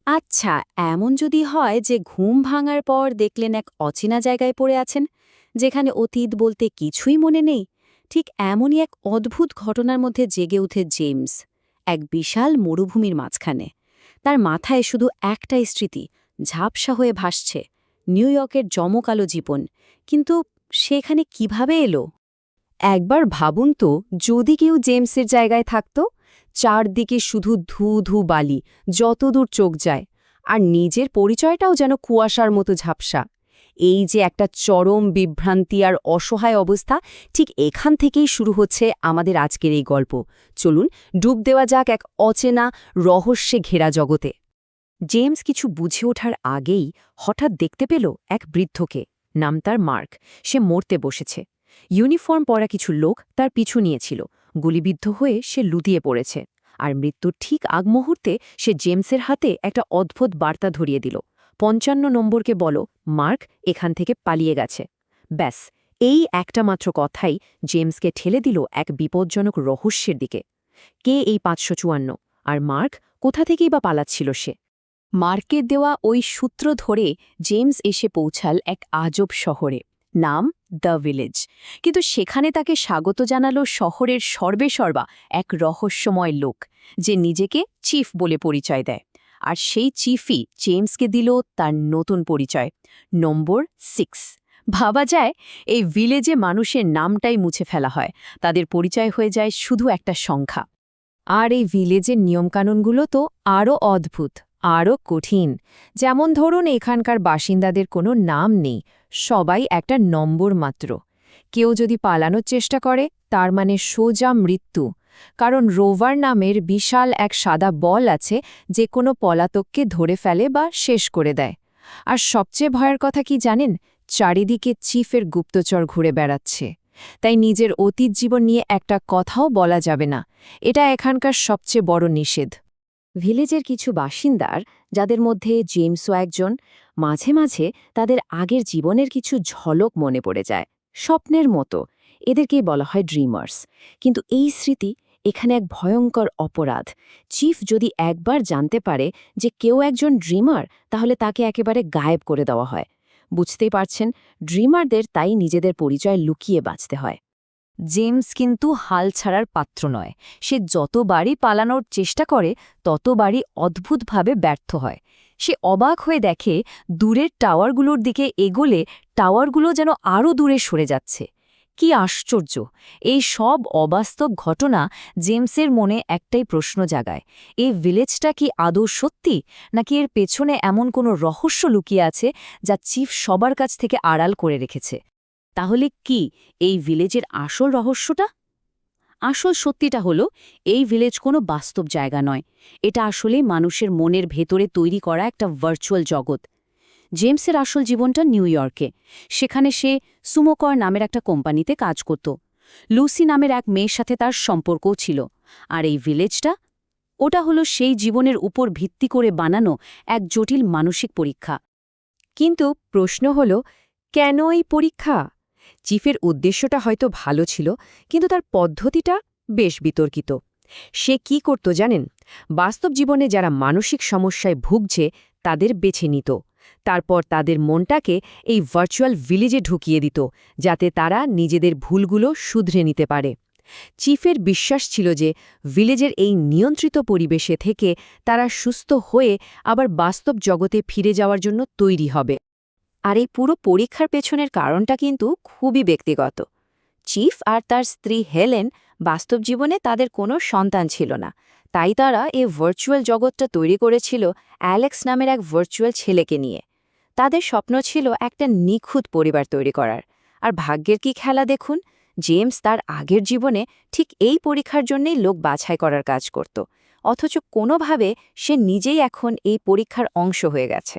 আচ্ছা, এমন যদি হয় যে ঘুম ভাঙার পর দেখলেন এক অচেনা জায়গায় পড়ে আছেন, যেখানে অতীত বলতে কিছুই মনে নেই, ঠিক এমনই এক অদ্ভুত ঘটনার মধ্যে জেগে উঠে জেমস, এক বিশাল মরুভূমির মাঝখানে। তার মাথায় শুধু একটাই স্মৃতি, ঝাপসা হয়ে ভাসছে, নিউ ইয়র্কের জমকালো জীবন। কিন্তু সেখানে কিভাবে এলো? একবার ভাবুন তো, যদি কেউ জেমসের জায়গায় থাকত। চারদিকে শুধু ধু ধু বালি, যতদূর চোখ যায়। আর নিজের পরিচয়টাও যেন কুয়াশার মতো ঝাপসা। এই যে একটা চরম বিভ্রান্তি আর অসহায় অবস্থা, ঠিক এখান থেকেই শুরু হচ্ছে আমাদের আজকের এই গল্প। চলুন ডুব দেওয়া যাক এক অচেনা, রহস্যে ঘেরা জগতে। জেমস কিছু বুঝে ওঠার আগেই হঠাৎ দেখতে পেল এক বৃদ্ধকে। নাম তার মার্ক। সে মরতে বসেছে। ইউনিফর্ম পরা কিছু লোক তার পিছু নিয়েছিল। গুলিবিদ্ধ হয়ে সে লুটিয়ে পড়েছে। আর মৃত্যুর ঠিক আগ মুহূর্তে সে জেমসের হাতে একটা অদ্ভুত বার্তা ধরিয়ে দিল। ৫৫ নম্বরকে বলো, মার্ক এখান থেকে পালিয়ে গেছে। ব্যাস, এই একটা মাত্র কথাই জেমসকে ঠেলে দিল এক বিপজ্জনক রহস্যের দিকে। কে এই ৫৫৪? আর মার্ক কোথা থেকেই বা পালাচ্ছিল সে? মার্কের দেওয়া ওই সূত্র ধরে জেমস এসে পৌঁছাল এক আজব শহরে। নাম দ্য ভিলেজ। কিন্তু সেখানে তাকে স্বাগত জানালো শহরের সর্বেসর্বা এক রহস্যময় লোক, যে নিজেকে চিফ বলে পরিচয় দেয়। আর সেই চিফই জেমসকে দিল তার নতুন পরিচয়, নম্বর 6। ভাবা যায়, এই ভিলেজে মানুষের নামটাই মুছে ফেলা হয়, তাদের পরিচয় হয়ে যায় শুধু একটা সংখ্যা। আর এই ভিলেজের নিয়মকানুনগুলো তো আরও অদ্ভুত, আরও কঠিন। যেমন ধরুন, এখানকার বাসিন্দাদের কোনো নাম নেই, সবাই একটা নম্বর মাত্র। কেউ যদি পালানোর চেষ্টা করে, তার মানে সোজা মৃত্যু। কারণ রোভার নামের বিশাল এক সাদা বল আছে, যে কোনো পলাতককে ধরে ফেলে বা শেষ করে দেয়। আর সবচেয়ে ভয়ের কথা কি জানেন? চারিদিকে চিফের গুপ্তচর ঘুরে বেড়াচ্ছে। তাই নিজের অতীত জীবন নিয়ে একটা কথাও বলা যাবে না। এটা এখানকার সবচেয়ে বড় নিষেধ। ভিলেজের কিছু বাসিন্দার, যাদের মধ্যে জেমসও একজন, মাঝে মাঝে তাদের আগের জীবনের কিছু ঝলক মনে পড়ে যায়, স্বপ্নের মতো। এদেরকেই বলা হয় ড্রিমার্স। কিন্তু এই স্মৃতি এখানে এক ভয়ঙ্কর অপরাধ। চিফ যদি একবার জানতে পারে যে কেউ একজন ড্রিমার, তাহলে তাকে একেবারে গায়েব করে দেওয়া হয়। বুঝতেই পারছেন, ড্রিমারদের তাই নিজেদের পরিচয় লুকিয়ে বাঁচতে হয়। জেমস কিন্তু হাল ছাড়ার পাত্র নয়। সে যতবারই পালানোর চেষ্টা করে, ততবারই অদ্ভুতভাবে ব্যর্থ হয়। সে অবাক হয়ে দেখে, দূরের টাওয়ারগুলোর দিকে এগোলে টাওয়ারগুলো যেন আরও দূরে সরে যাচ্ছে। কি আশ্চর্য! এই সব অবাস্তব ঘটনা জেমসের মনে একটাই প্রশ্ন জাগায়: এই ভিলেজটা কি আদৌ সত্যি, নাকি এর পেছনে এমন কোনো রহস্য লুকিয়ে আছে, যা চিফ সবার কাছ থেকে আড়াল করে রেখেছে? তাহলে কি এই ভিলেজের আসল রহস্যটা? আসল সত্যিটা হলো, এই ভিলেজ কোনো বাস্তব জায়গা নয়। এটা আসলে মানুষের মনের ভেতরে তৈরি করা একটা ভার্চুয়াল জগৎ। জেমসের আসল জীবনটা নিউ ইয়র্কে। সেখানে সে সুমোকর নামের একটা কোম্পানিতে কাজ করত। লুসি নামের এক মেয়ের সাথে তার সম্পর্কও ছিল। আর এই ভিলেজটা, ওটা হলো সেই জীবনের উপর ভিত্তি করে বানানো এক জটিল মানসিক পরীক্ষা। কিন্তু প্রশ্ন হল, কেন এই পরীক্ষা? চিফের উদ্দেশ্যটা হয়তো ভালো ছিল, কিন্তু তার পদ্ধতিটা বেশ বিতর্কিত। সে কি করত জানেন? বাস্তব জীবনে যারা মানসিক সমস্যায় ভুগছে, তাদের বেছে নিত। তারপর তাদের মনটাকে এই ভার্চুয়াল ভিলেজে ঢুকিয়ে দিত, যাতে তারা নিজেদের ভুলগুলো শুধরে নিতে পারে। চিফের বিশ্বাস ছিল যে ভিলেজের এই নিয়ন্ত্রিত পরিবেশে থেকে তারা সুস্থ হয়ে আবার বাস্তব জগতে ফিরে যাওয়ার জন্য তৈরি হবে। আর এই পুরো পরীক্ষার পেছনের কারণটা কিন্তু খুবই ব্যক্তিগত। চিফ আর তার স্ত্রী হেলেন বাস্তব জীবনে তাদের কোনো সন্তান ছিল না। তাই তারা এই ভার্চুয়াল জগৎটা তৈরি করেছিল অ্যালেক্স নামের এক ভার্চুয়াল ছেলেকে নিয়ে। তাদের স্বপ্ন ছিল একটা নিখুঁত পরিবার তৈরি করার। আর ভাগ্যের কি খেলা দেখুন, জেমস তার আগের জীবনে ঠিক এই পরীক্ষার জন্যই লোক বাছাই করার কাজ করত। অথচ কোনোভাবে সে নিজেই এখন এই পরীক্ষার অংশ হয়ে গেছে।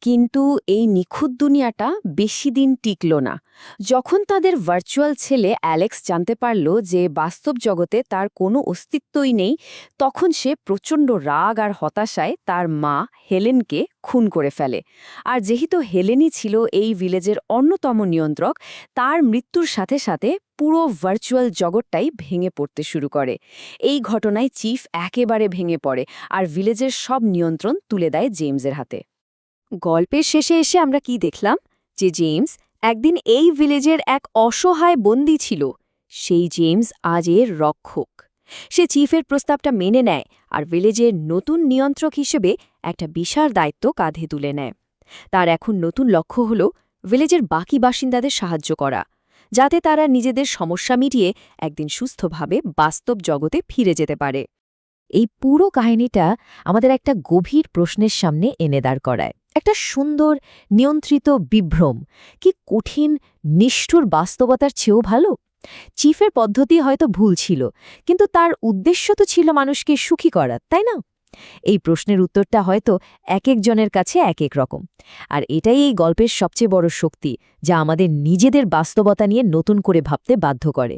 কিন্তু এই নিখুঁত দুনিয়াটা বেশি দিন টিকল না। যখন তাদের ভার্চুয়াল ছেলে অ্যালেক্স জানতে পারল যে বাস্তব জগতে তার কোনো অস্তিত্বই নেই, তখন সে প্রচণ্ড রাগ আর হতাশায় তার মা হেলেনকে খুন করে ফেলে। আর যেহেতু হেলেনই ছিল এই ভিলেজের অন্যতম নিয়ন্ত্রক, তার মৃত্যুর সাথে সাথে পুরো ভার্চুয়াল জগৎটাই ভেঙে পড়তে শুরু করে। এই ঘটনায় চিফ একেবারে ভেঙে পড়ে আর ভিলেজের সব নিয়ন্ত্রণ তুলে দেয় জেমসের হাতে। গল্পের শেষে এসে আমরা কি দেখলাম, যে জেমস একদিন এই ভিলেজের এক অসহায় বন্দী ছিল। সেই জেমস আজ এর রক্ষক। সে চিফের প্রস্তাবটা মেনে নেয় আর ভিলেজের নতুন নিয়ন্ত্রক হিসেবে একটা বিশাল দায়িত্ব কাঁধে তুলে নেয়। তার এখন নতুন লক্ষ্য হল ভিলেজের বাকি বাসিন্দাদের সাহায্য করা, যাতে তারা নিজেদের সমস্যা মিটিয়ে একদিন সুস্থভাবে বাস্তব জগতে ফিরে যেতে পারে। এই পুরো কাহিনীটা আমাদের একটা গভীর প্রশ্নের সামনে এনে দাঁড় করায়। একটা সুন্দর, নিয়ন্ত্রিত বিভ্রম কি কঠিন, নিষ্ঠুর বাস্তবতার চেয়েও ভালো? চিফের পদ্ধতি হয়তো ভুল ছিল, কিন্তু তার উদ্দেশ্য তো ছিল মানুষকে সুখী করা, তাই না? এই প্রশ্নের উত্তরটা হয়তো এক একজনের কাছে এক এক রকম। আর এটাই এই গল্পের সবচেয়ে বড় শক্তি, যা আমাদের নিজেদের বাস্তবতা নিয়ে নতুন করে ভাবতে বাধ্য করে।